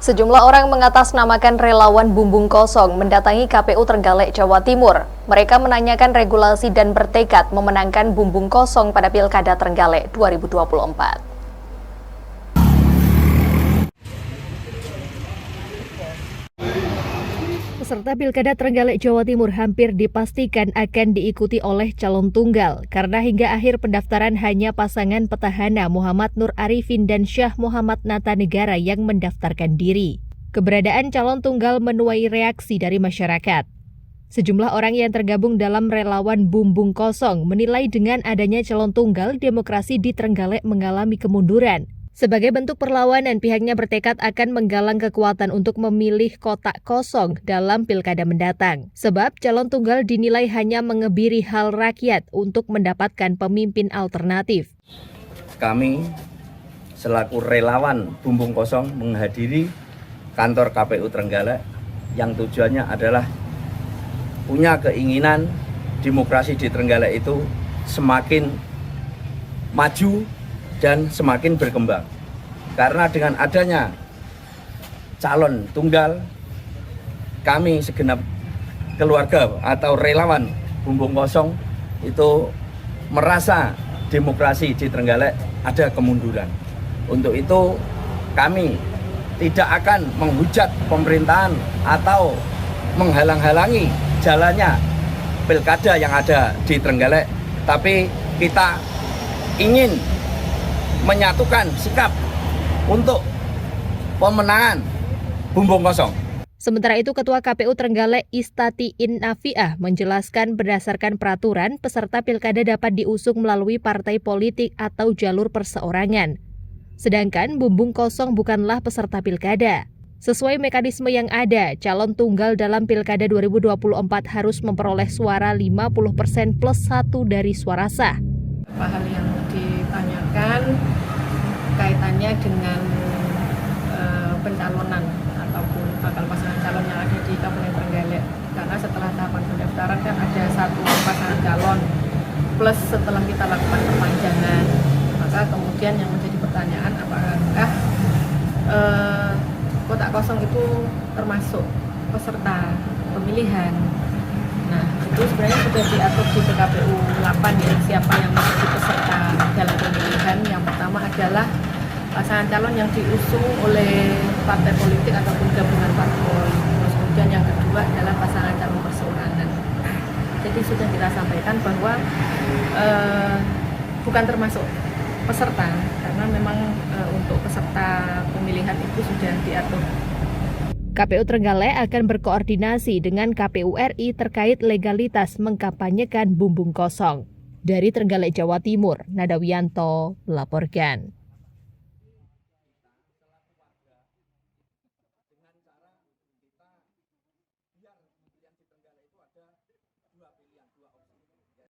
Sejumlah orang mengatasnamakan relawan bumbung kosong mendatangi KPU Trenggalek, Jawa Timur. Mereka menanyakan regulasi dan bertekad memenangkan bumbung kosong pada Pilkada Trenggalek 2024. Peserta Pilkada Trenggalek, Jawa Timur hampir dipastikan akan diikuti oleh calon tunggal karena hingga akhir pendaftaran hanya pasangan petahana Muhammad Nur Arifin dan Syah Muhammad Nata Negara yang mendaftarkan diri. Keberadaan calon tunggal menuai reaksi dari masyarakat. Sejumlah orang yang tergabung dalam relawan bumbung kosong menilai dengan adanya calon tunggal, demokrasi di Trenggalek mengalami kemunduran. Sebagai bentuk perlawanan, pihaknya bertekad akan menggalang kekuatan untuk memilih kotak kosong dalam pilkada mendatang. Sebab calon tunggal dinilai hanya mengebiri hal rakyat untuk mendapatkan pemimpin alternatif. Kami selaku relawan bumbung kosong menghadiri kantor KPU Trenggalek yang tujuannya adalah punya keinginan demokrasi di Trenggalek itu semakin maju dan semakin berkembang. Karena dengan adanya calon tunggal, kami segenap keluarga atau relawan bumbung kosong itu merasa demokrasi di Trenggalek ada kemunduran. Untuk itu kami tidak akan menghujat pemerintahan atau menghalang-halangi jalannya pilkada yang ada di Trenggalek, tapi kita ingin menyatukan sikap untuk pemenangan bumbung kosong. Sementara itu, Ketua KPU Trenggalek Istati Innafiah menjelaskan berdasarkan peraturan, peserta pilkada dapat diusung melalui partai politik atau jalur perseorangan. Sedangkan bumbung kosong bukanlah peserta pilkada. Sesuai mekanisme yang ada, calon tunggal dalam Pilkada 2024 harus memperoleh suara 50% plus 1 dari suara sah. Hal yang ditanyakan kaitannya dengan pencalonan ataupun bakal pasangan calon yang ada di Kabupaten Trenggalek, karena setelah tahapan pendaftaran kan ada satu pasangan calon plus setelah kita lakukan perpanjangan, maka kemudian yang menjadi pertanyaan apakah kotak kosong itu termasuk peserta pemilihan. Nah, itu sebenarnya sudah diatur di PKPU 8 ya, siapa yang menjadi peserta dalam pemilihan. Yang pertama adalah pasangan calon yang diusung oleh partai politik ataupun gabungan parpol. Terus kemudian yang kedua adalah pasangan calon perseorangan. Jadi sudah kita sampaikan bahwa bukan termasuk peserta, karena memang untuk peserta pemilihan itu sudah diatur. KPU Trenggalek akan berkoordinasi dengan KPU RI terkait legalitas mengkampanyekan bumbung kosong. Dari Trenggalek, Jawa Timur, Nadawianto melaporkan.